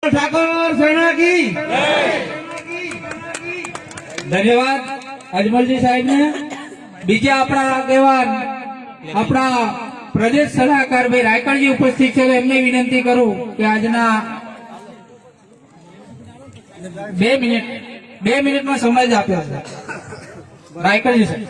ठाकुर सेना की धन्यवाद अजमलजी साहेब ने। बीजा अपना આગેવાન આપણા પ્રદેશ સલાહકાર ભાઈ રાયકણજી ઉપસ્થિત છે, એમને વિનંતી કરું કે આજના 2 મિનિટમાં સમય આપ્યો છે રાયકણજી સાહેબ।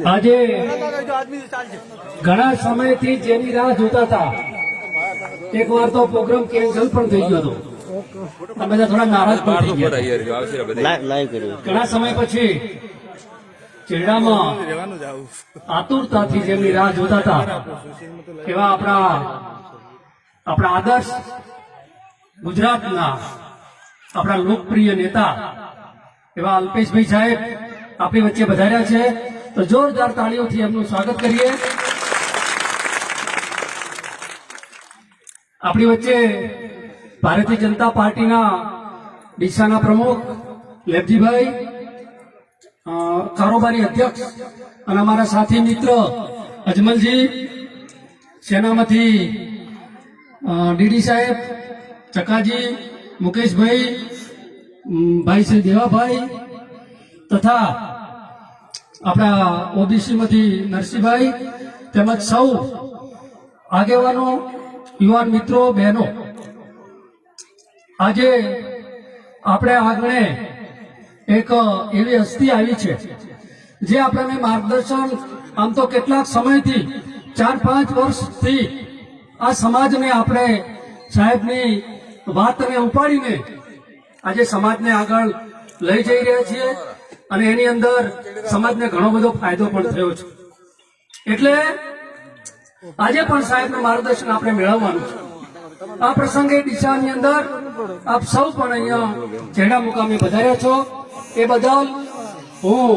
આજે ઘણા સમયથી જેની રાહ જોતા હતા, એક વાર તો પ્રોગ્રામ કેન્સલ પણ થઈ ગયો હતો, તમે બધા થોડા નારાજ પણ થઈ ગયા। ઘણા સમય પછી ચેડામાં આતુરતાથી જેમની રાહ જોતા હતા એવા આપણા આદર્શ ગુજરાતના આપણા લોકપ્રિય નેતા એવા અલ્પેશભાઈ સાહેબ આપણી વચ્ચે પધાર્યા છે, તો જોરદાર તાળીઓથી એમનું સ્વાગત કરીએ। આપણી વચ્ચે ભારતીય જનતા પાર્ટીના ડીસાના પ્રમુખ લેબજીભાઈ, કારોબારી અધ્યક્ષ અને અમારા સાથી મિત્ર અજમલજી, સેનામાંથી ડીડી સાહેબ, ચકાજી, મુકેશભાઈ, ભાઈ શ્રી દેવાભાઈ તથા આપણા ઓબીસી માંથી નરસિંહભાઈ, તેમજ સૌ આગેવાનો, યુવાન મિત્રો, બહેનો, આજે આપણે આંગણે એક એવી હસ્તી આવી છે જે આપણને માર્ગદર્શન આમ તો કેટલાક સમયથી 4-5 વર્ષથી આ સમાજને આપણે સાહેબની વાતને ઉપાડીને આજે સમાજને આગળ લઈ જઈ રહ્યા છીએ અને એની અંદર સમાજને ઘણો બધો ફાયદો પણ થયો છે। એટલે આજે પણ સાહેબનું માર્ગદર્શન આપણે મેળવવાનું છે। આ પ્રસંગે ડીસાની અંદર આપ સૌ પણ અહીંયા ચેડા મુકામે પધાર્યા છો, એ બદલ હું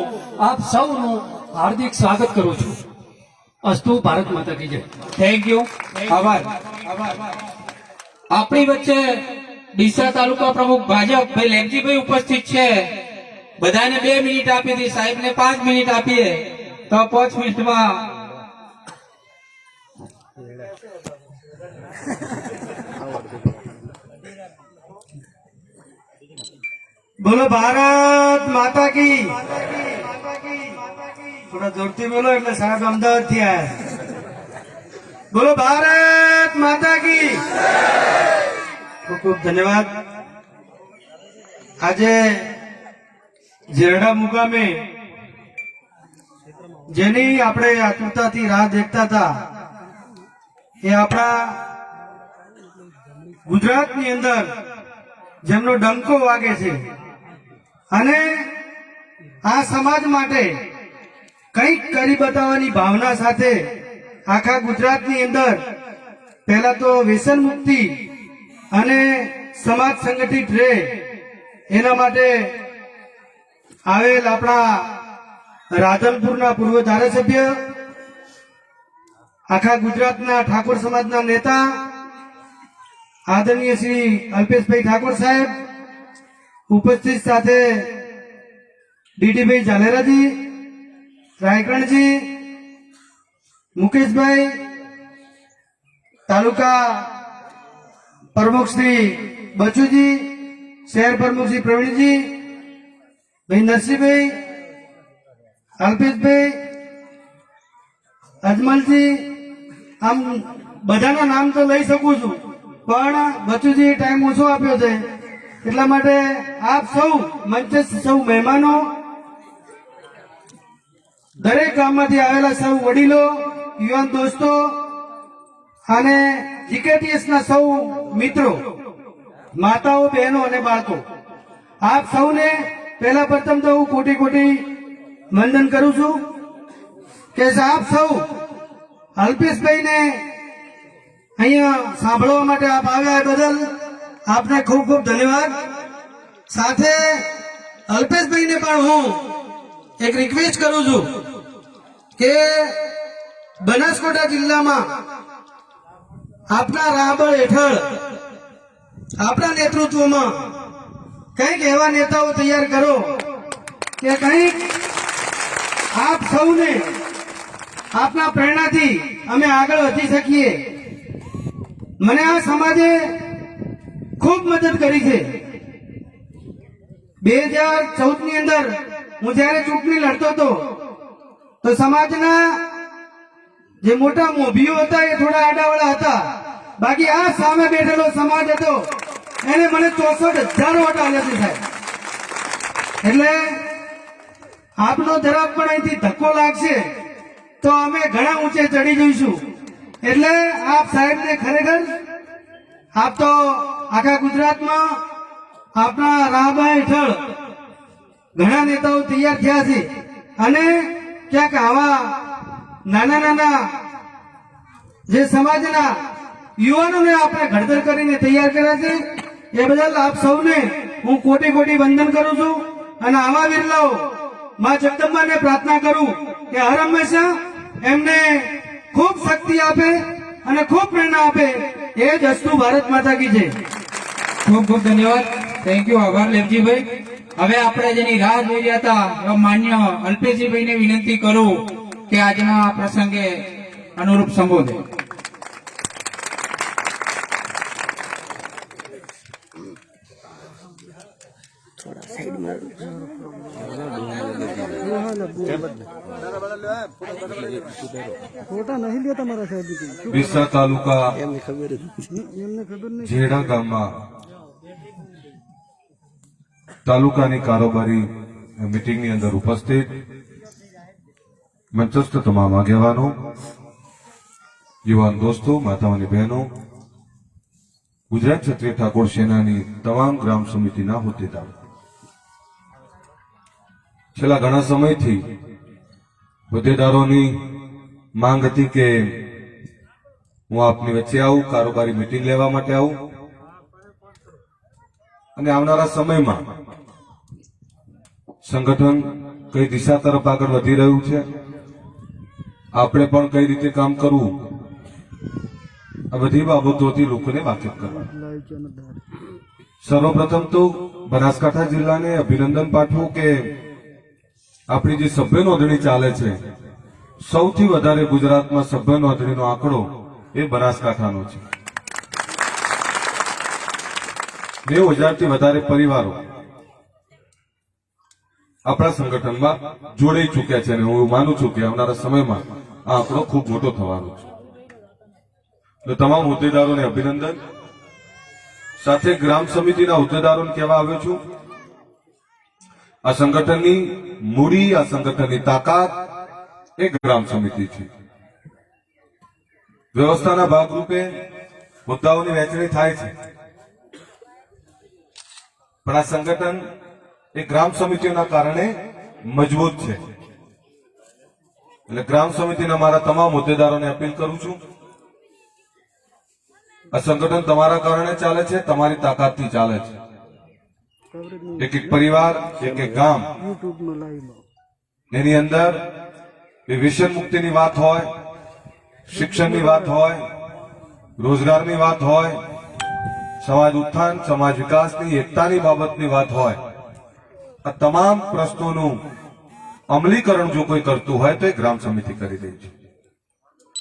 આપ સૌનું હાર્દિક સ્વાગત કરું છું। અસ્તુ, ભારત માતા કી જય। થેન્ક યુ, આભાર। આપણી વચ્ચે ડીસા તાલુકા પ્રમુખ ભાજપ ભાઈ લેમજીભાઈ ઉપસ્થિત છે। બધાને 2 મિનિટ આપી હતી, સાહેબને 5 મિનિટ આપીએ તો 5 મિનિટમાં बोलो भारत माता की। थोड़ा जोरती बोलो એટલે સાહેબ અમદાવાદ થી આયા। બોલો ભારત માતા की। ખૂબ ખૂબ ધન્યવાદ। આજે જેરડા મુકામે જેની આપણે આતુરતાથી રાહ દેખતા હતા એ આપણા ગુજરાતની અંદર જેમનો ડંકો વાગે છે અને આ સમાજ માટે કંઈક કરી બતાવવાની ભાવના સાથે આખા ગુજરાતની અંદર પહેલા તો વ્યસન મુક્તિ અને સમાજ સંગઠિત રહે એના માટે આવેલ આપણા રાધનપુરના પૂર્વ ધારાસભ્ય, આખા ગુજરાતના ઠાકોર સમાજના નેતા આદરણીય શ્રી અલ્પેશભાઈ ઠાકોર સાહેબ ઉપસ્થિત, સાથે ડીડીભાઈ ઝાલેરાજી, રાયકણજી, મુકેશભાઈ, તાલુકા પ્રમુખ શ્રી બચુજી, શહેર પ્રમુખ શ્રી પ્રવીણજી, ભાઈ નરસિંહભાઈ, અલ્પેશભાઈ, અજમલજી, આમ બધાના નામ તો લઈ શકું છું પણ બચુજી ટાઈમ ઓછો આપ્યો છે એટલા માટે આપ સૌ મંચ સૌ મહેમાનો, દરેક ગામમાંથી આવેલા સૌ વડીલો, યુવાન દોસ્તો અને જીકેટીએસ ના સૌ મિત્રો, માતાઓ, બહેનો અને બાળકો, આપ સૌને પહેલા પ્રથમ તો હું કોટી કોટી વંદન કરું છું કે આપ સૌ અલ્પેશભાઈને અહીંયા સાંભળવા માટે આપ આવ્યા એ બદલ આપને ખૂબ ખૂબ ધન્યવાદ। સાથે અલ્પેશભાઈને પણ હું એક રિક્વેસ્ટ કરું છું કે બનાસકાંઠા જિલ્લામાં આપના રાહબર હેઠળ આપના નેતૃત્વમાં કંઈક એવા નેતાઓ તૈયાર કરો કે કંઈક આપ સૌને આપના પ્રેરણાથી અમે આગળ વધી શકીએ. મને આ સમાજે ખૂબ મદદ કરી છે. 2014 ની અંદર હું જ્યારે ચૂંટણી લડતો હતો તો સમાજના જે મોટા મોભીઓ હતા એ થોડા આડાવાળા હતા, બાકી આ સામે બેઠેલો સમાજ હતો એને મને 64,000 વોટ આપ્યા છે સાહેબ. એટલે આપનો જરાક પણ અહીંથી ધક્કો લાગશે તો અમે ઘણા ઊંચે ચડી જઈશું. એટલે આપ સાહેબને ખરેખર આપ તો આખા ગુજરાતમાં આપના રાહબા હેઠળ ઘણા નેતાઓ તૈયાર થયા છે અને ક્યાંક આવા નાના નાના જે સમાજના યુવાનોને આપણે ઘડતર કરીને તૈયાર કર્યા છે એ બદલ આપ સૌને હું કોટી કોટી વંદન કરું છું. અને આવા વિરલાઓ માં જગદંબાને પ્રાર્થના કરું કે હર હંમેશા એમને ખૂબ શક્તિ આપે અને ખૂબ પ્રેરણા આપે. એ જ અસ્તુ ભારત માતા કી જય. ખૂબ ખૂબ ધન્યવાદ. Thank you. આભાર લેવજીભાઈ. હવે આપણે જેની રાહ જોઈ રહ્યા હતા એવા માન્ય અલ્પેશજીભાઈને વિનંતી કરું કે આજના આ પ્રસંગે અનુરૂપ સંબોધે. ડીસા તાલુકા જેડા ગામમાં તાલુકાની કારોબારી મીટિંગની અંદર ઉપસ્થિત મંચસ્થ તમામ આગેવાનો, યુવાન દોસ્તો, માતાઓની બહેનો, ગુજરાત ક્ષત્રિય ઠાકોર સેનાની તમામ ગ્રામ સમિતિના હોદ્દેદારો, છેલ્લા ઘણા સમયથી હોદ્દેદારોની માંગ હતી કે હું આપની વચ્ચે આવું, કારોબારી મીટિંગ લેવા માટે આવું અને આવનારા સમયમાં સંગઠન કઈ દિશા તરફ આગળ વધી રહ્યું છે, આપણે પણ કઈ રીતે કામ કરવું, આ બધી બાબતોથી લોકોને વાકેફ કરવા. સર્વપ્રથમ તો બનાસકાંઠા જિલ્લાને અભિનંદન પાઠવું કે આપણી જે સભ્ય નોંધણી ચાલે છે, સૌથી વધારે ગુજરાતમાં સભ્ય નોંધણીનો આંકડો એ બનાસકાંઠાનો છે. 90,000 થી વધારે પરિવારો આપણા સંગઠનમાં જોડાઈ ચૂક્યા છે અને હું માનું છું કે આવનારા સમયમાં આ આંકડો ખૂબ મોટો થવાનો છે. તો તમામ હોદ્દેદારોને અભિનંદન. સાથે ગ્રામ સમિતિના હોદ્દેદારોને કહેવા આવ્યો છું, આ સંગઠનની મૂડી, આ સંગઠનની તાકાત એ ગ્રામ સમિતિ છે. વ્યવસ્થાના ભાગરૂપે હોદ્દાઓની વહેંચણી થાય છે, પણ આ સંગઠન એ ગ્રામ સમિતિઓના કારણે મજબૂત છે. એટલે ગ્રામ સમિતિના મારા તમામ હોદ્દેદારોને અપીલ કરું છું, આ સંગઠન તમારા કારણે ચાલે છે, તમારી તાકાતથી ચાલે છે. એક એક પરિવાર, એક એક ગામ, એની અંદર એ વ્યસન મુક્તિની વાત હોય, શિક્ષણની વાત હોય, રોજગારની વાત હોય, સમાજ ઉત્થાન, સમાજ વિકાસની, એકતાની બાબતની વાત હોય, આ તમામ પ્રશ્નોનું અમલીકરણ જો કોઈ કરતું હોય તો એ ગ્રામ સમિતિ કરી રહી છે.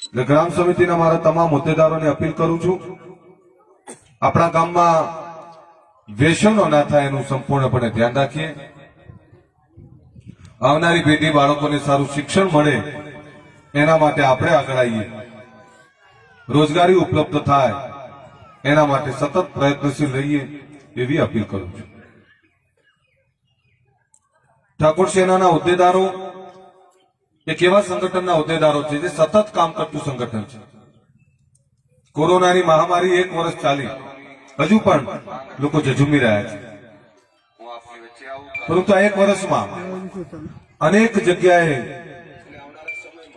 એટલે ગ્રામ સમિતિના મારા તમામ હોદ્દેદારોને અપીલ કરું છું, આપણા ગામમાં વ્યસનો ના થાય એનું સંપૂર્ણપણે ધ્યાન રાખીએ. આવનારી પેઢી, બાળકોને સારું શિક્ષણ મળે એના માટે આપણે આગળ આવીએ. રોજગારી ઉપલબ્ધ થાય એના માટે સતત પ્રયત્નશીલ રહીએ એવી અપીલ કરું છું. ઠાકોર સેનાના હોદ્દેદારો એક એવા સંગઠનના હોદ્દેદારો છે જે સતત કામ કરતું સંગઠન છે. કોરોનાની મહામારી 1 વર્ષ ચાલી, હજુ પણ લોકો ઝઝૂમી રહ્યા છે, પરંતુ આ 1 વર્ષમાં અનેક જગ્યાએ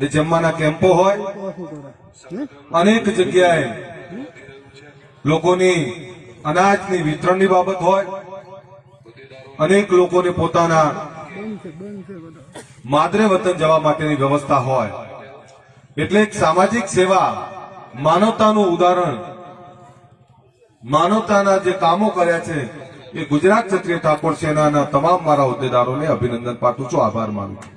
એ જમવાના કેમ્પો હોય, અનેક જગ્યાએ લોકોની અનાજની વિતરણની બાબત હોય, અનેક લોકોને પોતાના માદરે વતન જવા માટેની વ્યવસ્થા હોય. એટલે એક સામાજિક સેવા, માનવતાનું ઉદાહરણ, માનવતાના જે કામો કર્યા છે એ ગુજરાત ક્ષત્રિય ઠાકોર સેનાના તમામ મારા હોદ્દેદારોને અભિનંદન પાઠવું છું, આભાર માનું છું.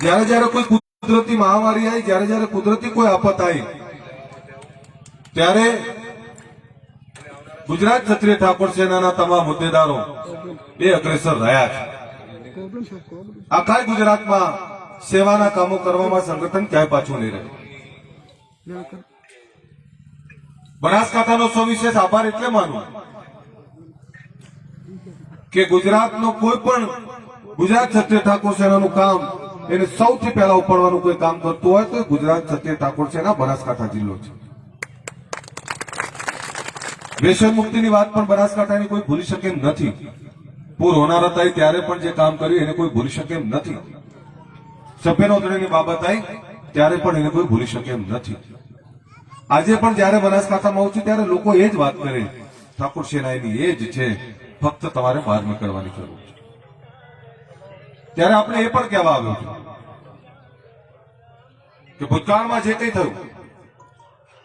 જ્યારે જ્યારે કોઈ કુદરતી મહામારી આવી, જ્યારે જ્યારે કુદરતી કોઈ આફત આવી, ત્યારે ગુજરાત ક્ષત્રિય ઠાકોર સેનાના તમામ હોદ્દેદારો એ અગ્રેસર રહ્યા છે. આખા ગુજરાતમાં સેવાના કામો કરવામાં સંગઠન ક્યાંય પાછું નહીં રહે. બનાસકાંઠાનો સવિશેષ આભાર એટલે માનું કે ગુજરાતનો કોઈ પણ ગુજરાત ક્ષત્રિય ઠાકોર સેનાનું કામ એને સૌથી પહેલા ઉપાડવાનું કોઈ કામ કરતું હોય તો એ ગુજરાત ક્ષત્રિય ઠાકોર સેના બનાસકાંઠા જિલ્લો છે. વ્યસન મુક્તિની વાત પણ બનાસકાંઠાની કોઈ ભૂલી શકે એમ નથી. પૂર હોનાર હતા ત્યારે પણ જે કામ કર્યું એને કોઈ ભૂલી શકે એમ નથી. સભ્ય નોંધણીની બાબત આવી ત્યારે પણ એને કોઈ ભૂલી શકે એમ નથી. આજે પણ જયારે બનાસકાંઠામાં આવું છું ત્યારે લોકો એ જ વાત કરે, ઠાકોર સેનાની એ જ છે, ફક્ત તમારે બહાર નીકળવાની જરૂર છે. ત્યારે આપણે એ પણ કહેવા આવ્યું છે કે ભૂતકાળમાં જે કંઈ થયું,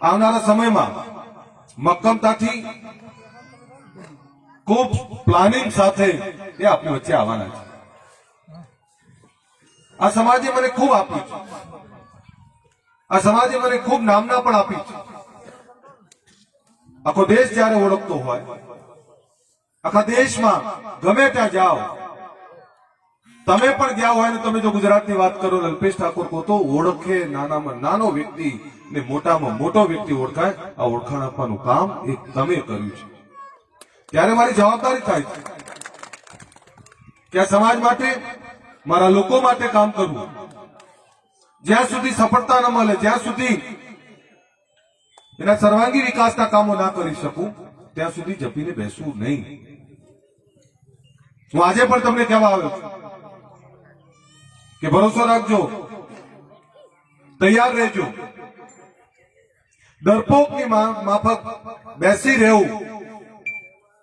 આવનારા સમયમાં મક્કમતાથી ખૂબ પ્લાનિંગ સાથે એ આપણી વચ્ચે આવવાના છે. આ સમાજે મને ખૂબ આપ્યું છે, આ સમાજે મને ખૂબ નામના પણ આપી છે. આખો દેશ જયારે ઓળખતો હોય, આખા દેશમાં ગમે ત્યાં જાઓ, તમે પણ ગયા હોય ને તમે જો ગુજરાતની વાત કરો, અલ્પેશ ઠાકોર કહો તો ઓળખે નાનામાં નાનો વ્યક્તિ ને મોટામાં મોટો વ્યક્તિ ઓળખાય. આ ઓળખાણ આપવાનું કામ એ તમે કર્યું છે. ત્યારે મારી જવાબદારી થાય છે કે આ સમાજ માટે, મારા લોકો માટે કામ કરવું. જ્યાં સુધી સફળતા ન મળે, જ્યાં સુધી એના સર્વાંગી વિકાસના કામો ના કરી શકું, ત્યાં સુધી જપીને બેસવું નહીં. હું આજે પણ તમને કહેવા આવ્યો છું કે ભરોસો રાખજો, તૈયાર રહેજો. ડરપોકની માફક બેસી રહેવું,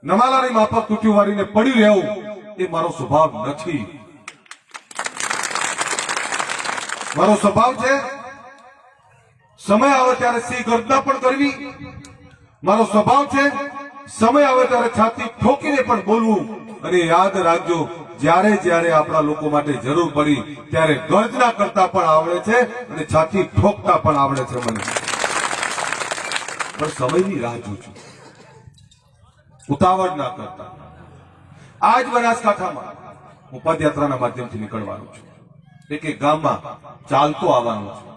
નમાલાની માફક તૂટ્યું વાળીને પડ્યું રહેવું એ મારો સ્વભાવ નથી. મારો સ્વભાવ છે સમય આવે ત્યારે સિંહ ગર્જના પણ કરવી. મારો સ્વભાવ છે સમય આવે ત્યારે છાતી ઠોકીને પણ બોલવું. અને યાદ રાખજો, જ્યારે જ્યારે આપણા લોકો માટે જરૂર પડી ત્યારે ગર્જના કરતા પણ આવડે છે અને છાતી ઠોકતા પણ આવડે છે મને. પણ સમયની રાહ જોઉં છું, ઉતાવળ ના કરતા. આજ બનાસકાંઠામાં હું પદયાત્રાના માધ્યમથી નીકળવાનું છું. એક એક ગામમાં ચાલતો આવવાનું છું.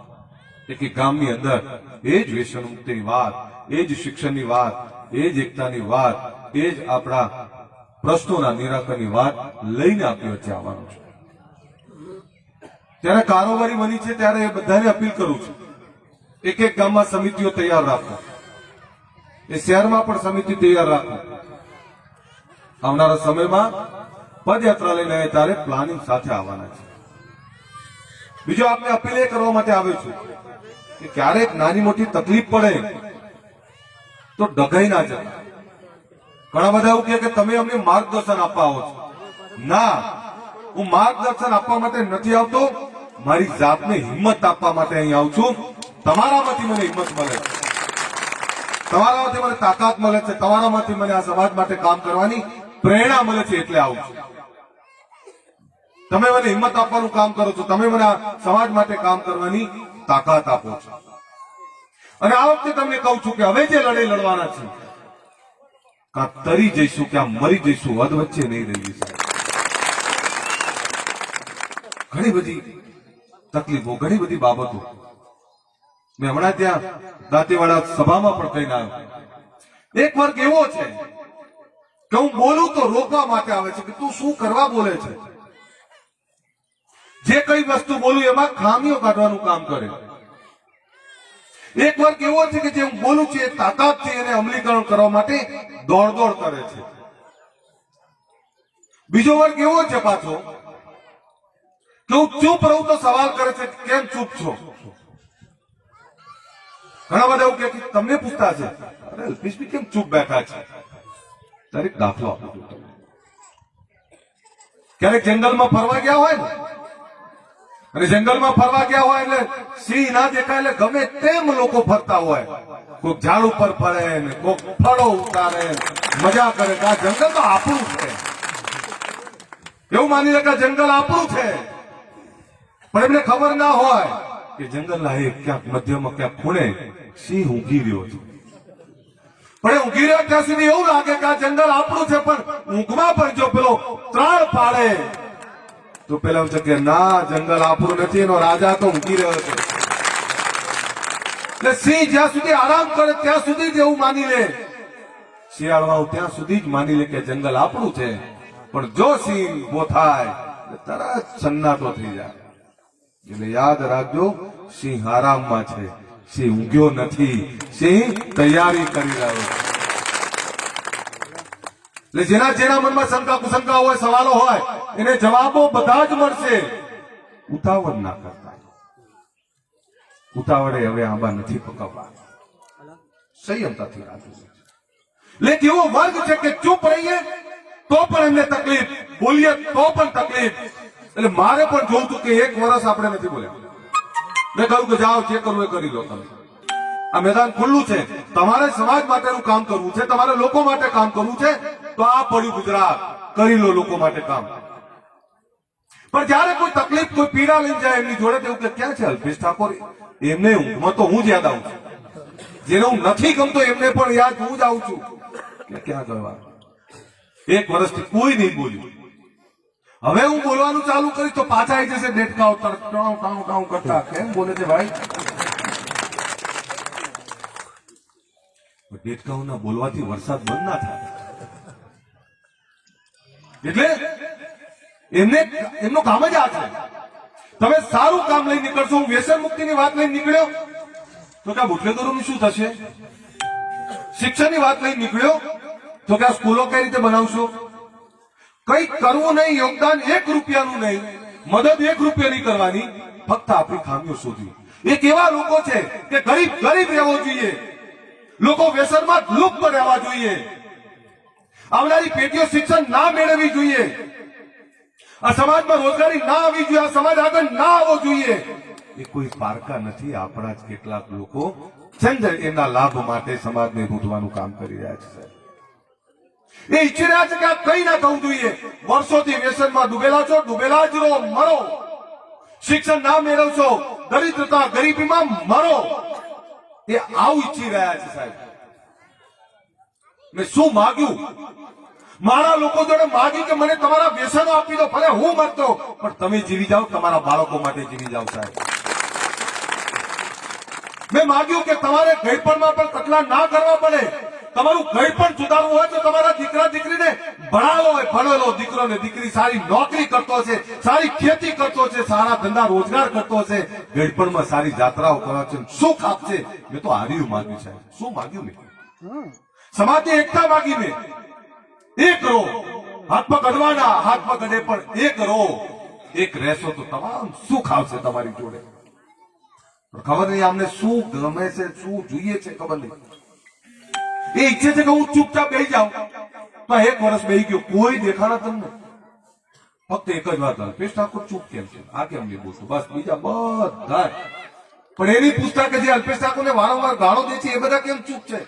એક એક ગામની અંદર એ જ વ્યસન મુક્તિની વાત, એ જ શિક્ષણની વાત, એ જ એકતાની વાત, એ જ આપણા પ્રશ્નોના નિરાકરણની વાત લઈને આપણી વચ્ચે આવવાનું છે. ત્યારે કારોબારી બની છે ત્યારે એ બધાને અપીલ કરું છું, એક એક ગામમાં સમિતિઓ તૈયાર રાખો, એ શહેરમાં પણ સમિતિ તૈયાર રાખો. આવનારા સમયમાં પદયાત્રા લઈને આવે ત્યારે પ્લાનિંગ સાથે આવવાના છે. બીજો આપને અપીલ એ કરવા માટે આવ્યો છું કે ક્યારેક નાની મોટી તકલીફ પડે તો ડઘાઈ ના જતા. ઘણા બધા એવું કહે કે તમે અમને માર્ગદર્શન આપવા આવો છો. ના, હું માર્ગદર્શન આપવા માટે નથી આવતો, મારી જાતને હિંમત આપવા માટે અહીં આવું છું. તમારામાંથી મને હિંમત મળે છે, તમારામાંથી મને તાકાત મળે છે, તમારામાંથી મને આ સમાજ માટે કામ કરવાની પ્રેરણા મળે છે, એટલે આવું છું. તમે મને હિંમત આપવાનું કામ કરો છો, તમે મને આ સમાજ માટે કામ કરવાની તાકાત આપો છો. અને આ વખતે તમને કહું છું કે હવે જે લડાઈ લડવાના છે, કાં તરી જઈશું કે મરી જઈશું, અધ વચ્ચે નહીં રહી. ઘણી બધી તકલીફો, ઘણી બધી બાબતો મેં હમણાં ત્યાં દાંતીવાડા સભામાં પણ કહીને આવ્યો. એક વર્ગ એવો છે કે હું બોલું તો રોકવા માટે આવે છે કે તું શું કરવા બોલે છે. જે કઈ વસ્તુ બોલું એમાં ખામીઓ કાઢવાનું કામ કરે. એક વર્ગ એવો છે કે જે હું બોલું છું એ તાકાતથી એને અમલીકરણ કરવા માટે દોડ કરે છે. બીજો વર્ગ એવો છે પાછો કે હું ચૂપ રહું તો સવાલ કરે છે કેમ ચૂપ છો. ઘણા બધા એવું કે તમને પૂછતા છે, અરે અલ્પેશભાઈ કેમ ચૂપ બેઠા છે. દરેક દાખલો આપું છું તમને. ક્યારેક જંગલમાં ફરવા ગયા હોય ને અને જંગલમાં ફરવા ગયા હોય એટલે સિંહ ના દેખાય એટલે ગમે તેમ લોકો ફરતા હોય, કોઈક ઝાડ ઉપર ફરે ને કોઈક ફળો ઉતારે, મજા કરે કે આ જંગલ તો આપણું છે, એવું માની લે કે આ જંગલ આપણું છે. પણ એમને ખબર ના હોય કે જંગલના એક ક્યાંક મધ્યમાં ક્યાંક ખૂણે સિંહ ઊંઘી રહ્યો છે. પણ એ ઊંઘી રહ્યો ત્યાં સુધી એવું લાગે કે આ જંગલ આપણું છે, પણ ઊંઘમાં પણ જો પેલો ત્રાળ પાડે તો પેલા છે કે ના, જંગલ આપણું નથી, એનો રાજા તો ઊંઘી રહ્યો છે. એટલે સિંહ જ્યાં સુધી આરામ કરે ત્યાં સુધી જ એવું માની લે, શિયાળવાઓ ત્યાં સુધી જ માની લે કે જંગલ આપણું છે. પણ જો સિંહ ઉભો થાય તરત સન્નાટો થઈ જાય. એટલે યાદ રાખજો, સિંહ આરામમાં છે, સિંહ ઊંઘ્યો નથી, સિંહ તૈયારી કરી રહ્યો છે. એટલે જેના જેના મનમાં શંકા કુશંકા હોય, સવાલો હોય, એને જવાબો બધા જ મળશે. ઉતાવળ ના કરતા, ઉતાવળે હવે આંબા નથી પકવવા, સંયમતાથી રાખવું. એટલે કેવો વર્ગ છે કે ચૂપ રહીએ તો પણ એમને તકલીફ, બોલીએ તો પણ તકલીફ. એટલે મારે પણ જોવું હતું કે એક વર્ષ આપણે નથી બોલ્યા. મેં કહ્યું કે જાઓ, જે કરવું એ કરી લો તમે, આ મેદાન ખુલ્લું છે, તમારે સમાજ માટેનું કામ કરવું છે, તમારે લોકો માટે કામ કરવું છે, તો આ પડ્યું ગુજરાત, કરી લો લોકો માટે કામ. પણ જયારે કોઈ તકલીફ, કોઈ પીડા લઈ જાય એમની જોડે, તેવું કે ક્યાં છે અલ્પેશ ઠાકોર, એમને ઊંઘમાં તો હું જ યાદ આવું છું, જેને હું નથી ગમતો એમને પણ યાદ હું જ આવું છું કે ક્યાં કરવા. એક વર્ષથી કોઈ નહીં બોલ્યું. હવે હું બોલવાનું ચાલુ કરીશ તો પાછા આવી જશે દેડકાઓ ટાઉં કરતા. કેમ બોલે છે ભાઈ? દેડકાઓના બોલવાથી વરસાદ બંધ ના થાય. એટલે એમનું કામ જ આ છે. તમે સારું કામ લઈ નીકળશો. હું વ્યસન મુક્તિની વાત લઈને નીકળ્યો તો કે આ બુટલેગરોનું શું થશે? શિક્ષણની વાત લઈને નીકળ્યો તો કે આ સ્કૂલો કઈ રીતે બનાવશો? કઈ કરવું નહીં, યોગદાન 1 રૂપિયાનું નહીં, મદદ 1 રૂપિયાની કરવાની, ફક્ત આપણી ખામીઓ શોધવી. એક એવા લોકો છે કે ગરીબ ગરીબ રહેવો જોઈએ, લોકો વ્યસનમાં લુપ્ત રહેવા જોઈએ, આવનારી પેઢીઓ શિક્ષણ ના મેળવવી જોઈએ, આ સમાજમાં રોજગારી ના આવવી જોઈએ, આ સમાજ આગળ ના આવવો જોઈએ. એ કોઈ પારકા નથી, આપણા જ કેટલાક લોકો ચંદ એમના લાભ માટે સમાજને રૂંધવાનું કામ કરી રહ્યા છે. એ ઈચ્છી રહ્યા છે કે આ કઈ ના થવું જોઈએ. વર્ષોથી વ્યસનમાં ડૂબેલા છો, ડૂબેલા જ રહો, મરો. શિક્ષણ ના મેળવશો, દરિદ્રતા ગરીબીમાં મરો. એ આવું ઈચ્છી રહ્યા છે સાહેબ. મેં શું માગ્યું? મારા લોકો જોડે માગ્યું કે મને તમારા વ્યસનો આપી દો, ભલે હું મરતો, પણ તમે જીવી જાઓ, તમારા બાળકો માટે જીવી જાઓ સાહેબ. મેં માગ્યું કે તમારે ઘરપણમાં પણ કતલા ના કરવા પડે. તમારું ઘરપણ સુધારવું હોય તો તમારા દીકરા દીકરીને ભણાવો હોય, ભણેલો દીકરો ને દીકરી સારી નોકરી કરતો છે, સારી ખેતી કરતો છે, સારા ધંધા રોજગાર કરતો છે, ઘરપણમાં સારી જાત્રાઓ કરવા છે, સુખ આપશે. મેં તો હાર્યું માગ્યું સાહેબ. શું માગ્યું મેં? સમાજની એકતા માગી મેં. 1 રહો, હાથમાં ગઢવાના, હાથમાં ગઢે પણ 1 રહો. 1 રહેશો તો તમામ સુખ આવશે તમારી જોડે. ખબર નહીં અમને શું ગમે છે, શું જોઈએ છે, ખબર નહીં. એ ઈચ્છે છે કે હું ચૂપચાપ બેસી જાઉં, તો 1 વર્ષ બેસી ગયો, કોઈ દેખાણા તમને. ફક્ત એક જ વાત, અલ્પેશ ઠાકોર ચૂપ કેમ છે, આ કેમ નહીં બોલતું, બસ. બીજા બધા પણ એની પૂછતા કે જે અલ્પેશ ઠાકોરને વારંવાર ગાળો દે છે એ બધા કેમ ચૂપ છે?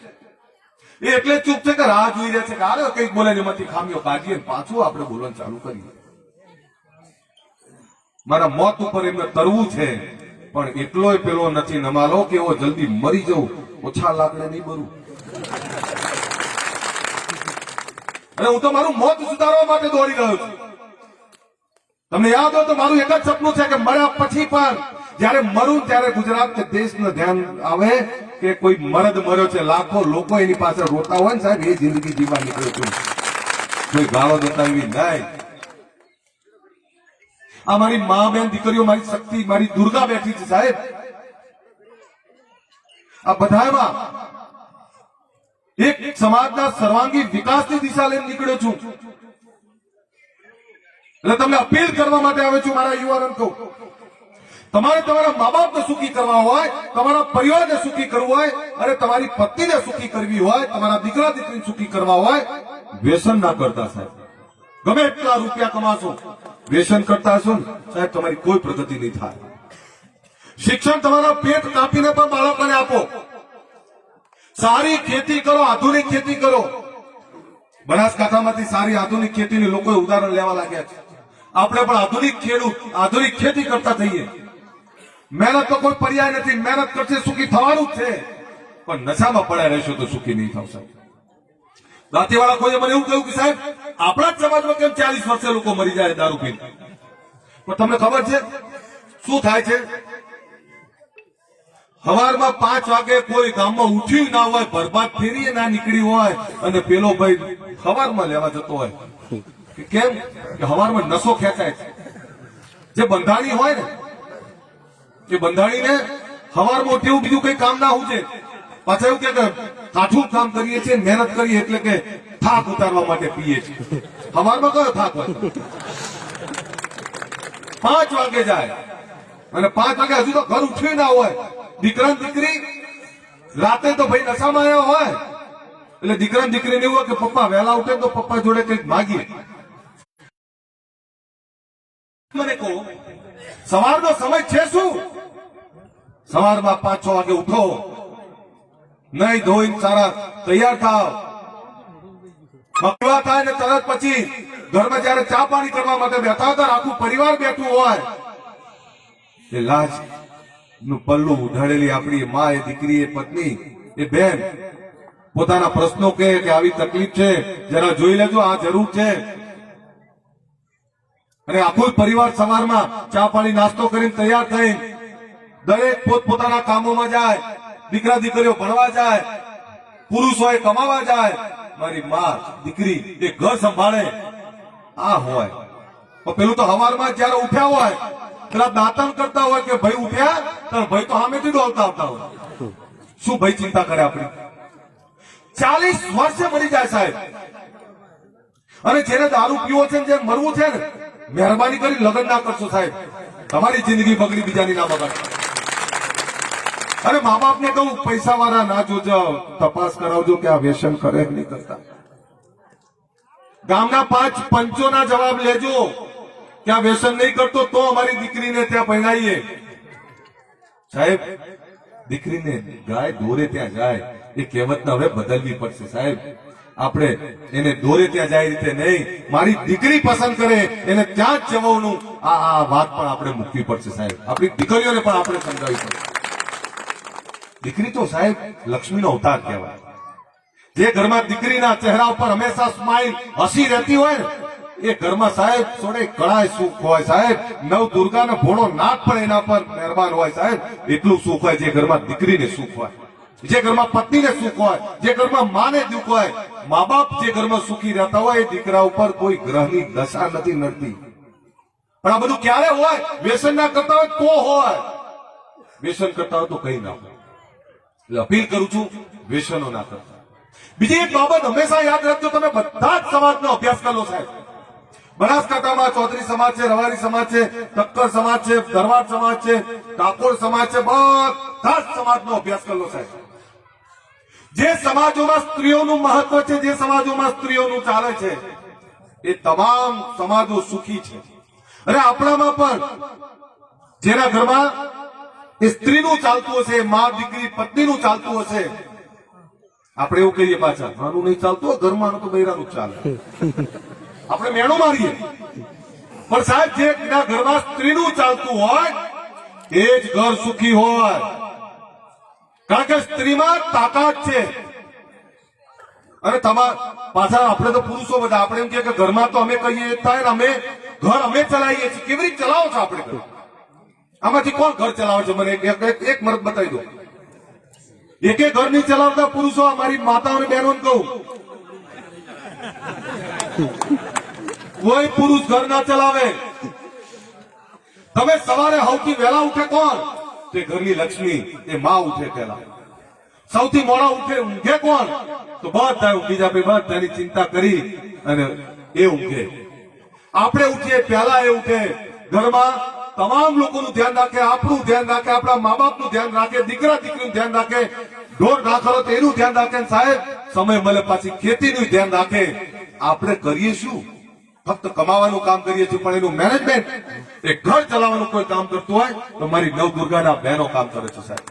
એ એટલે ચૂપ છે કે રાહ જોઈ રહ્યા છે કે આરે કંઈક બોલે એમાંથી ખામીઓ કાઢીએ, પાછું આપણે બોલવાનું ચાલુ કરીએ. મારા મોત ઉપર એમને તરવું છે, પણ એટલોય પેલો નથી નમાલો કે એવો જલ્દી મરી જવું, ઓછા લાકડે નહીં મરું. અને હું તો મારું મોત સુધારવા માટે દોડી રહ્યો છું. તમને યાદ હોય તો મારું એક જ સપનું છે કે મર્યા પછી પણ જયારે મરું ત્યારે ગુજરાત કે દેશનું ધ્યાન આવે કે કોઈ મરદ મર્યો છે, લાખો લોકો એની પાછળ રોતા હોય ને સાહેબ, એ જિંદગી જીવવા નીકળ્યો છું. કોઈ ગાળો દેતા એવી નહીં. આ મારી મા બેન દીકરીઓ, મારી શક્તિ, મારી દુર્ગા બેઠી છે સાહેબ. આ બધામાં એક સમાજના સર્વાંગી વિકાસની દિશા લઈને નીકળ્યો છું. એટલે તમને અપીલ કરવા માટે આવે છું મારા યુવાનોને કહું, તમારે તમારા મા બાપને સુખી કરવા હોય, તમારા પરિવારને સુખી કરવું હોય, અને તમારી પત્નીને સુખી કરવી હોય, તમારા દીકરા દીકરીને સુખી કરવા હોય, વ્યસન ના કરતા સાહેબ. ગમે એટલા રૂપિયા કમાશો, વ્યસન કરતા હશો ને સાહેબ તમારી કોઈ પ્રગતિ નહીં થાય. શિક્ષણ તમારા પેટ કાપીને પણ બાળકોને આપો. સારી ખેતી કરો, આધુનિક ખેતી કરો. બનાસકાંઠામાંથી સારી આધુનિક ખેતીની લોકોએ ઉદાહરણ લેવા લાગ્યા છે. આપણે પણ આધુનિક ખેડૂત, આધુનિક ખેતી કરતા થઈએ. મહેનત તો કોઈ પર્યાય નથી. મહેનત કરશે સુખી થવાનું જ છે, પણ નશામાં પડ્યા રહેશો તો સુખી નહીં થાવ સાહેબ. દાંતીવાળા કોઈએ મને એવું કહ્યું કે સાહેબ આપણા જ સમાજમાં કેમ 40 વર્ષે લોકો મરી જાય દારૂ પીને? પણ તમને ખબર છે શું થાય છે? સવારમાં 5 વાગે કોઈ ગામમાં ઉઠ્યું ના હોય, બરબાદ ફેરીએ ના નીકળી હોય, અને પેલો ભાઈ સવારમાં લેવા જતો હોય. કેમ કે સવારમાં નશો ખેંચાય છે. જે બંધાણી હોય ને એ બંધાણીને સવારમાં ઉઠ્યું બીજું કઈ કામ ના હોય છે. પાછા એવું કે કાઠું કામ કરીએ છીએ, મહેનત કરીએ એટલે કે થાક ઉતારવા માટે પીએ છીએ. સવારમાં કયો થાક હોય? 5 વાગે જાય અને 5 વાગે હજુ તો ઘર ઉઠ્યું ના હોય. દીકરા દીકરી રાતે તો ભાઈ નશામાં આવ્યા હોય એટલે દીકરા દીકરીને એવું હોય કે પપ્પા વહેલા ઉઠે તો પપ્પા જોડે કંઈક માગીએ. મને કહો સવારનો સમય છે શું? સવારમાં 5-6 વાગે ઉઠો, નહીં ધોઈને સારા તૈયાર થાવ, મકવા થાય ને તરત પછી ઘરમાં જયારે ચા પાણી કરવા માટે બેઠા હતા, આખું પરિવાર બેઠું હોય, એ લાજ નું પલ્લું ઉઢાડેલી આપણી મા, એ દીકરી, એ પત્ની, એ બેન પોતાના પ્રશ્નો કહે કે આવી તકલીફ છે, જરા જોઈ લેજો, આ જરૂર છે. અને આખું પરિવાર સવારમાં ચા પાણી નાસ્તો કરીને તૈયાર થઈ દરેક પોતપોતાના કામોમાં જાય. દીકરા દીકરીઓ ભણવા જાય, પુરુષોએ કમાવા જાય, મારી મા દીકરી એ ઘર સંભાળે. આ હોય પેલું તો સવારમાં જયારે ઉઠ્યા હોય પેલા દાંતણ કરતા હોય કે ભાઈ ઉઠ્યા, તો ભાઈ તો સામેથી દોડતા આવતા હોય. શું ભાઈ ચિંતા કરે આપણી? 40 વર્ષે મરી જાય સાહેબ. અને જેને દારૂ પીવો છે ને જે મરવું છે ને, મહેરબાની કરી લગ્ન ના કરશો સાહેબ. તમારી જિંદગી બગડી, બીજાની ના બગાડશો. અને મા બાપ ને કહું પૈસા વાળા ના જોજો, તપાસ કરાવજો કે આ વ્યસન કરે કે નહીં કરતા. ગામના 5 પંચોના જવાબ લેજો કે આ વ્યસન નહીં કરતો તો અમારી દીકરીને ત્યાં પહેણાઈએ. સાહેબ દીકરીને ગાય દોરે ત્યાં જાય એ કહેવતને હવે બદલવી પડશે સાહેબ. આપણે એને દોરે ત્યાં જાય રીતે નહીં, મારી દીકરી પસંદ કરે એને ત્યાં જ જવાનું, આ વાત પણ આપણે મૂકવી પડશે સાહેબ. આપણી દીકરીઓને પણ આપણે સમજાવવી પડશે. દીકરી તો સાહેબ લક્ષ્મીનો અવતાર કહેવાય. જે ઘરમાં દીકરીના ચહેરા ઉપર હંમેશા સ્માઇલ, હસી રહેતી હોય ને, એ ઘરમાં સાહેબ સોડે કળાય સુખ હોય સાહેબ. નવ દુર્ગાનો ભોળો નાથ પણ એના પર મહેરબાન હોય સાહેબ. એટલું સુખ હોય જે ઘરમાં દીકરીને સુખ હોય, જે ઘરમાં પત્નીને સુખ હોય, જે ઘરમાં માને દુઃખ હોય. મા બાપ જે ઘરમાં સુખી રહેતા હોય એ દીકરા ઉપર કોઈ ગ્રહની દશા નથી નડતી. પણ આ બધું ક્યારે હોય? વ્યસન ના કરતા હોય તો હોય. વ્યસન કરતા હોય તો કઈ ના હોય. એટલે અપીલ કરું છું વ્યસનો ના કરતા. બીજી એક બાબત હંમેશા યાદ રાખજો, તમે બધા જ સમાજનો અભ્યાસ કરો સાહેબ. બનાસકાંઠામાં ચૌધરી સમાજ છે, રવારી સમાજ છે, ટક્કર સમાજ છે, ધરવાડ સમાજ છે, ડાકોર સમાજ છે, બધા જ સમાજનો અભ્યાસ કરો સાહેબ. જે સમાજોમાં સ્ત્રીઓનું મહત્વ છે, જે સમાજોમાં સ્ત્રીઓનું ચાલે છે, એ તમામ સમાજો સુખી છે. અને આપણામાં પણ જેના ઘરમાં એ સ્ત્રીનું ચાલતું હશે, મા દીકરી પત્નીનું ચાલતું હશે, આપણે એવું કહીએ પાછા આનું નહીં ચાલતું, ઘરમાં તો બૈરાનું ચાલે, આપણે મેણું મારીએ. પણ સાહેબ જે ઘરમાં સ્ત્રીનું ચાલતું હોય એ જ ઘર સુખી હોય. કારણ કે સ્ત્રીમાં તાકાત છે. અને પાછા આપણે તો પુરુષો બધા આપણે એમ કે ઘરમાં તો અમે કહીએ થાય ને, અમે ઘર અમે ચલાવીએ છીએ. કેવી રીતે ચલાવો છો આપણે ઘર? આમાંથી કોણ ઘર ચલાવે છે? મને એક મરદ બતાવી દો. એકે ઘર નહીં ચલાવતા પુરુષો. અમારી માતાઓ અને બહેનો કહું, કોઈ પુરુષ ઘર ના ચલાવે. તમે સવારે સૌથી વહેલા ઉઠે કોણ? તે ઘરની લક્ષ્મી, એ માં ઉઠે પહેલા. સૌથી મોડા ઉઠે ઊંઘે કોણ? તો બધા બીજા બધાની ચિંતા કરી અને એ ઊંઘે. આપણે ઉઠીએ પહેલા એ ઉઠે. ઘરમાં તમામ લોકોનું ધ્યાન રાખે, આપણું ધ્યાન રાખે, આપણા મા બાપનું ધ્યાન રાખે, દીકરા દીકરીનું ધ્યાન રાખે, ઢોર ઢાંખરો તો એનું ધ્યાન રાખે. સાહેબ સમય મળે પાછી ખેતીનું ધ્યાન રાખે. આપણે કરીએ શું? ફક્ત કમાવાનું કામ કરીએ છીએ, પણ એનું મેનેજમેન્ટ, એ ઘર ચલાવવાનું કોઈ કામ કરતું હોય તો મારી નવદુર્ગાના બહેનો કામ કરે છે સાહેબ.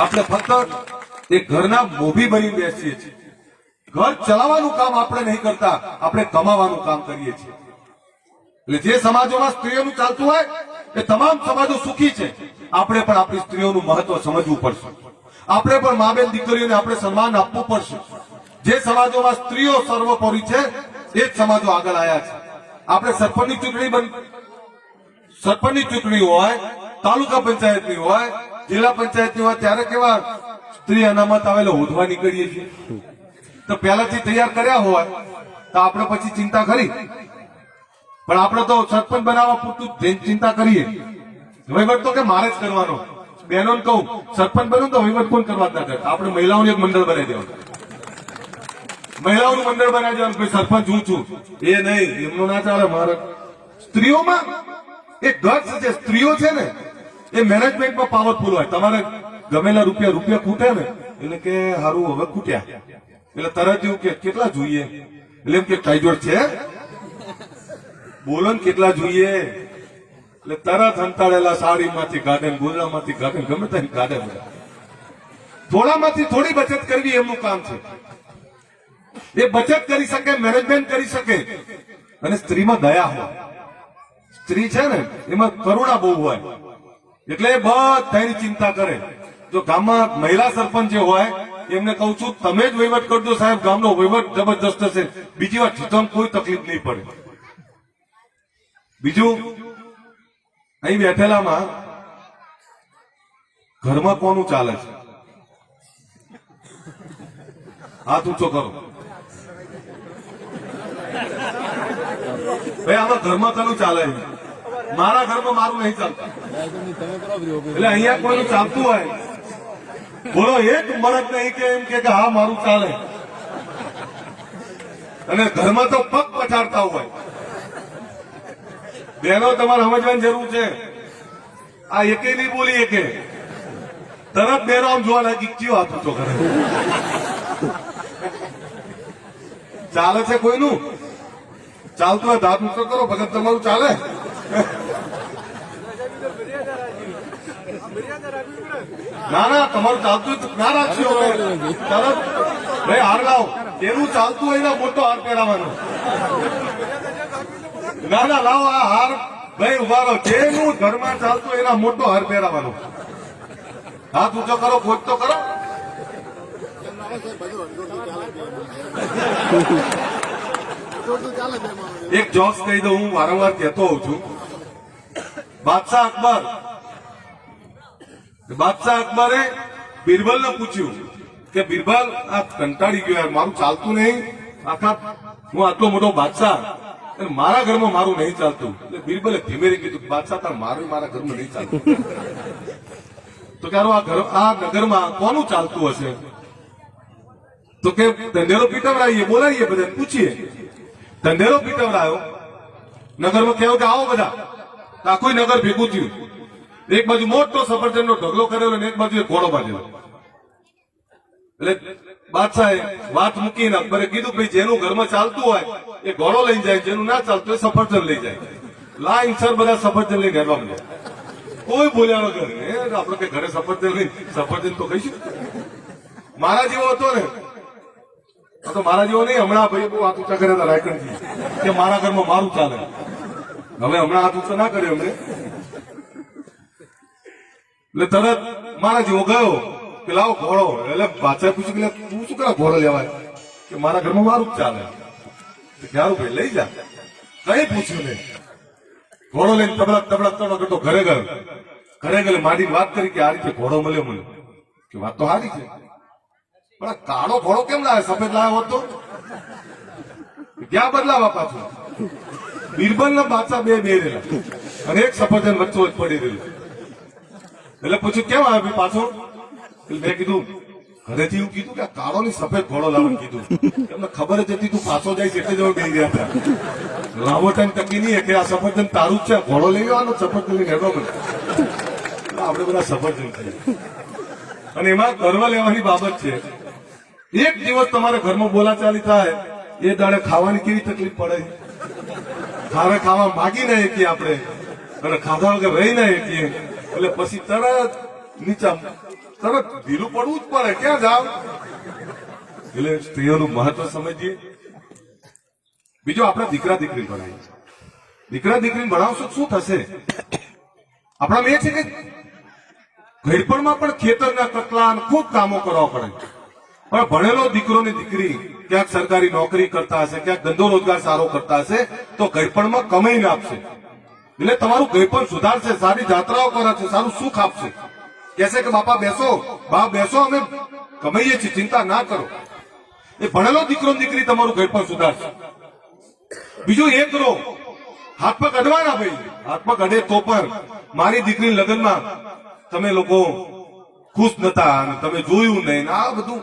આપણે ફક્ત એ ઘરના મોભી બની બેસીએ છીએ. ઘર ચલાવવાનું કામ આપણે નહીં કરતા, આપણે કમાવાનું કામ કરીએ છીએ. એટલે જે સમાજોમાં સ્ત્રીઓનું ચાલતું હોય એ તમામ સમાજો સુખી છે. આપણે પણ આપણી સ્ત્રીઓનું મહત્વ સમજવું પડશે. આપણે પણ મા બેન દીકરીઓને આપણે સન્માન આપવું પડશે. જે સમાજોમાં સ્ત્રીઓ સર્વોપરી છે એ જ સમાજો આગળ આવ્યા છે. આપણે સરપંચની ચૂંટણી હોય, તાલુકા પંચાયતની હોય, જિલ્લા પંચાયતની હોય, ત્યારે કેવા સ્ત્રી અનામત આવેલો હોધવા નીકળીએ છીએ. તો પહેલાથી તૈયાર કર્યા હોય તો આપણે પછી ચિંતા કરી, પણ આપણે તો સરપંચ બનાવવા પૂરતું ચિંતા કરીએ. વહીવટ તો કે મારે જ કરવાનો. બહેનોને કહું, સરપંચ બનું તો વહીવટ કોણ કરવા જ ના કરતા. આપણે મહિલાઓનું એક મંડળ બનાવી દેવાનું. મહિલાઓનું મંડળ બનાવી દેવાનું. ભાઈ સરપંચ હું છું, એ નહીં, એમનું ના ચાલે. મારે સ્ત્રીઓમાં એક ગટ્સ છે. સ્ત્રીઓ છે ને એ મેનેજમેન્ટમાં પાવરફુલ હોય. તમારે ગમેલા રૂપિયા ખૂટે ને એટલે કે હારું હવે ખૂટ્યા, એટલે તરત એવું કે કેટલા જોઈએ, એટલે એમ કે કઈ જોડ છે, બોલો ને કેટલા જોઈએ, એટલે તરત હંતાડેલા સાડીમાંથી ગાર્ડન, ગોદડામાંથી ગાર્ડન, ગમે ત્યાં ગાર્ડન. થોડામાંથી થોડી બચત કરવી એમનું કામ છે. એ બચત કરી શકે, મેનેજમેન્ટ કરી શકે. અને સ્ત્રીમાં દયા હોય. સ્ત્રી છે ને એમાં કરુણા બહુ હોય, એટલે એ બધાની ચિંતા કરે. જો ગામમાં મહિલા સરપંચ જે હોય એમને કહું છું, તમે જ વહીવટ કરજો સાહેબ, ગામનો વહીવટ જબરદસ્ત હશે. બીજી વાર જીતવામાં કોઈ તકલીફ નહીં પડે. બીજું, અહીં બેઠેલામાં ઘરમાં કોનું ચાલે છે? હાથ ઊંચો કરો. ભાઈ આમાં ઘરમાં કોનું ચાલે છે? મારા ઘરમાં મારું નહીં ચાલતું. એટલે અહીંયા કોઈનું ચાલતું હોય બોલો, એક મળત નહીં કે એમ કે હા મારું ચાલે. અને ઘરમાં તો પગ પછાડતા હોય. બહેનો તમારે સમજવાની જરૂર છે. આ એકે નહીં બોલી એકે, તરત બહેનો આમ જોવા લાગી કયો હાથ ઊંચો કરે. ચાલે છે કોઈનું? ચાલતું હોય હાથ ઊંચો કરો. ભગત તમારું ચાલે? ના તમારું ચાલતું ના રાખશો. તરત ભાઈ હાર લાવો. એનું ચાલતું હોય એના મોટો હાર પહેરાવાનો. ના લાવો આ હાર ભાઈ ઉભા રહો. જેનું ઘરમાં ચાલતું હોય એના મોટો હાર પહેરાવાનો. હાથ ઊંચો કરો, ખોજ તો કરો. એક જોક્સ કહી દઉં, હું વારંવાર કહેતો હોઉં છું. બાદશાહ અકબરે બિરબલને પૂછ્યું કે બિરબલ, આ કંટાળી ગયો યાર, મારું ચાલતું નહીં. હું આટલો મોટો બાદશાહ, મારા ઘરમાં મારું નહીં ચાલતું. એટલે બિરબલે ધીમે કીધું, બાદશાહ તાર મારું મારા ઘરમાં નહીં ચાલતું. તો ક્યારો આ નગરમાં કોનું ચાલતું હશે? તો કે ઢંઢેરો પીટવડાવીએ, બોલાવીએ, બધા પૂછીએ. ઢંઢેરો પીટવડાયો. નગરમાં કહેવું કે આવો બધા. આખું નગર ભેગું થયું. એક બાજુ મોટો સફરજનનો ઢગલો કરેલો અને એક બાજુ એક ઘોડો બાંધેલો. એટલે બાદશાહે વાત મૂકીને અકબરે કીધું, ભાઈ જેનું ઘરમાં ચાલતું હોય એ ઘોડો લઈ જાય, જેનું ના ચાલતું એ સફરજન લઈ જાય. લાઈન સર બધા સફરજન લઈને હેરવા મળ્યા. કોઈ બોલ્યા વગર. આપણે કે ઘરે સફરજન લઈ, સફરજન તો કહીશું. મારા જેવો હતો ને, તો મારા જેવો નહીં. હમણાં ભાઈ બહુ હાથ ઊંચા કર્યા હતા રાયકણજી કે મારા ઘરમાં મારું ચાલે. હવે હમણાં હાથ ઊંચો ના કર્યો અમને. એટલે તરત મારા જેવો ગયો કે લાવો ઘોડો. એટલે બાદશાહ પૂછ્યું કે તું શું કરે ઘોડો લેવાય? કે મારા ઘરમાં મારું જ ચાલે. ક્યારું ભાઈ લઈ જા. કઈ પૂછ્યું નહીં. ઘોડો લઈને તબડક કરતો ઘરે ગયો. ઘરે ગયેલો માડી વાત કરી કે આ રીતે ઘોડો મળ્યો મને. કે વાત તો સારી છે, પણ આ કાળો ઘોડો કેમ લાવે? સફેદ લાવ્યો હોત તો ક્યાં બદલાવા પાછું? બિરબલ ના બાદશાહ બે રહેલા અને એક સફરજન વચ્ચે પડી રહેલું. એટલે પૂછ્યું કેમ આવે પાછો? મેં કીધું ઘરેથી એવું કીધું કે આ કાળો ની સફેદ ઘોડો લાવવાનું કીધું. એમને ખબર જ હતી તું પાછો જાય છે એટલે જ ગઈ રહ્યા હતા. લાંબો ટાઈમ ટકી નહીં કે આ સફરજન તારું જ છે, ઘોડો લઈ આવવાનો સફરજન લઈને હેડવા મળે. આપણે બધા સફરજન છીએ. અને એમાં ગર્વ લેવાની બાબત છે. એક દિવસ તમારા ઘરમાં બોલાચાલી થાય એ દાડે ખાવાની કેવી તકલીફ પડે. ખાવે ખાવા માગી ના શકીએ આપણે અને ખાધા વગર રહી ના શકીએ એટલે પછી તરત નીચા તરત ઢીલું પડવું જ પડે. ક્યાં જાવ એટલે સ્ત્રીઓનું મહત્વ સમજીએ. બીજું આપણે દીકરા દીકરી ભણાવીએ. દીકરા દીકરીને ભણાવશું શું થશે? આપણામાં એ છે કે ઘડપણમાં પણ ખેતરના કટલા ખૂબ કામો કરવા પડે, પણ ભણેલો દીકરો ને દીકરી ક્યાંક સરકારી નોકરી કરતા હશે, ક્યાંક ધંધો રોજગાર સારો કરતા હશે તો ઘડપણમાં કમાઈને આપશે. એટલે તમારું ઘડપણ સુધારશે, સારી જાત્રાઓ કરાશે, સારું સુખ આપશે. કહેશે કે બાપા બેસો, બાપ બેસો, અમે કમાઈએ છીએ, ચિંતા ના કરો. એ ભણેલો દીકરો ને દીકરી તમારું ઘડપણ સુધારશે. બીજું એ કરો, હાથ પગ અડવાના ભાઈ, હાથ પગ અડે તો પણ મારી દીકરી લગ્નમાં તમે લોકો ખુશ નતા અને તમે જોયું નહીં. આ બધું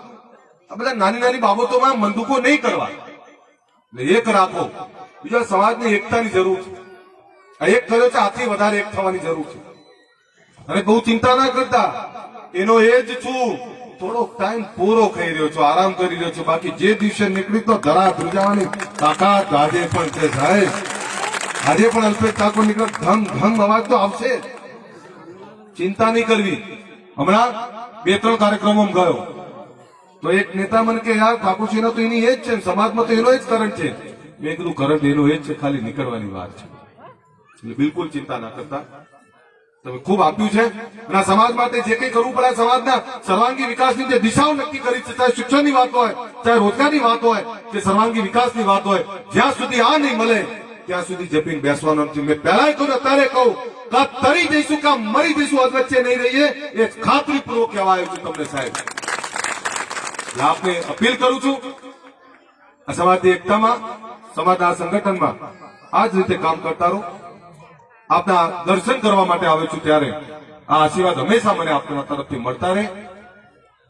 આ બધા નાની નાની બાબતોમાં મંદુકો નહીં કરવા. એટલે એક રાખો. બીજા સમાજની એકતાની જરૂર છે. આ એક થયો છે, આથી વધારે એક થવાની જરૂર છે. અને બહુ ચિંતા ના કરતા, એનો એ જ છું. થોડોક ટાઈમ પૂરો ખાઈ રહ્યો છું, આરામ કરી રહ્યો છું. બાકી જે દિવસે નીકળી તો ધરા ધ્રુજાવાની તાકાત આજે પણ છે સાહેબ. આજે પણ અલ્પેશ ઠાકોર નીકળ ધમ ધમ અવાજ તો આવશે. ચિંતા નહીં કરવી. હમણાં 2-3 કાર્યક્રમોમાં ગયો તો એક નેતા મને કે યાર ઠાકોરસિંહ તો એની એ જ છે, સમાજમાં તો એનો એ જ કરંટ છે. મેં કીધું કરંટ એનો એ જ છે, ખાલી નીકળવાની વાત છે. એટલે બિલકુલ ચિંતા ના કરતા. તમે ખૂબ આપ્યું છે અને આ સમાજ માટે જે કંઈ કરવું પડે, સમાજના સર્વાંગી વિકાસની જે દિશાઓ નક્કી કરી છે, ચાહે શિક્ષણની વાત હોય, ચાહે રોજગારની વાત હોય, કે સર્વાંગી વિકાસની વાત હોય, જ્યાં સુધી આ નહીં મળે ત્યાં સુધી જપીને બેસવાનો નથી. મેં પહેલા કહ્યું અત્યારે કહું, કા તરી જઈશું કા મરી જઈશું, વચ્ચે નહીં રહીએ. એ ખાતરીપૂર્વક કહેવાયું છે તમને સાહેબ. આપને અપીલ કરું છું, આ સમાજની એકતામાં, સમાજના સંગઠનમાં આ જ રીતે કામ કરતા રહો. આપના દર્શન કરવા માટે આવે છું ત્યારે આ આશીર્વાદ હંમેશા મને આપના તરફથી મળતા રહે,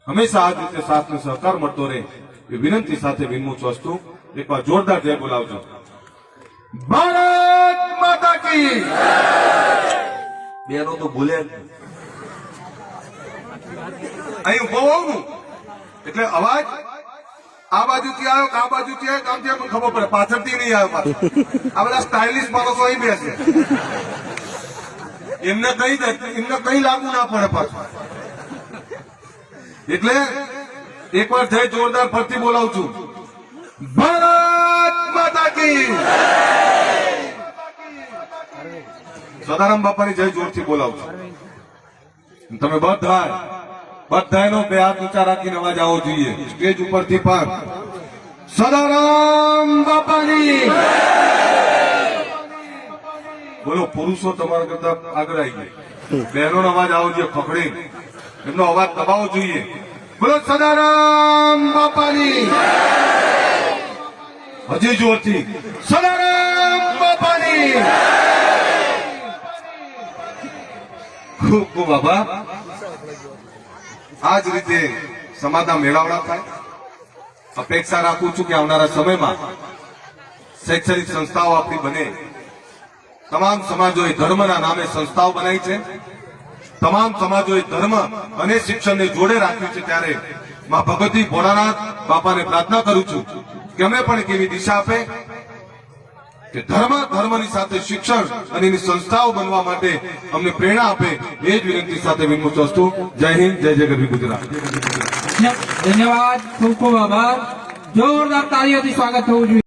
હંમેશા આ જ રીતે સાથ ને સહકાર મળતો રહે એ વિનંતી સાથે વિનમું છું. અસ્તુ. એકવાર જોરદાર જય બોલાવજો. ભારત માતા કી. બેનો તો ભૂલે અહીં ઉભો હોઉં એટલે અવાજ આ બાજુથી આવ્યો કે આ બાજુથી આવ્યો, કામથી મને ખબર પડે, પાછળથી નહીં આવ્યો પાછો. આ બધા સ્ટાઇલિશ માણસો અહીં બેસે, એમને કઈ લાગુ ના પડે પાછું. એટલે એકવાર જય જોરદાર ફરતી બોલાવું છું. ભારત માતા કી. સદારામ બાપાની જય જોરથી બોલાવું છું. તમે બધાનો 2 હાથ ઊંચા રાખીને અવાજ આવવો જોઈએ સ્ટેજ ઉપરથી પણ. સદારામ બાપાની બોલો. પુરુષો તમારા કરતા આગળ આવી ગયા, બહેનોનો અવાજ આવવો જોઈએ, ખખડી એમનો અવાજ દબાવવો જોઈએ. બોલો સદારામ બાપાની. હજી જોરથી સદારામ બાપાની. ખૂબ ખૂબ આભાર. આ જ રીતે સમાજના મેળાવડા થાય. અપેક્ષા રાખું છું કે આવનારા સમયમાં શૈક્ષણિક સંસ્થાઓ આપણી બને. તમામ સમાજોએ ધર્મના નામે સંસ્થાઓ બનાવી છે. તમામ સમાજોએ ધર્મ અને શિક્ષણને જોડે રાખ્યું છે. ત્યારે માં ભગવતી ભોળાનાથ બાપાને પ્રાર્થના કરું છું કે અમે પણ એક એવી દિશા આપે કે ધર્મની સાથે શિક્ષણ અને એની સંસ્થાઓ બનવા માટે અમને પ્રેરણા આપે. એ જ વિનંતી સાથે વિનમું છું. જય હિન્દ, જય જય ગરવી ગુજરાત. ધન્યવાદ, ખૂબ ખૂબ આભાર. જોરદાર તાળીઓથી સ્વાગત થવું જોઈએ.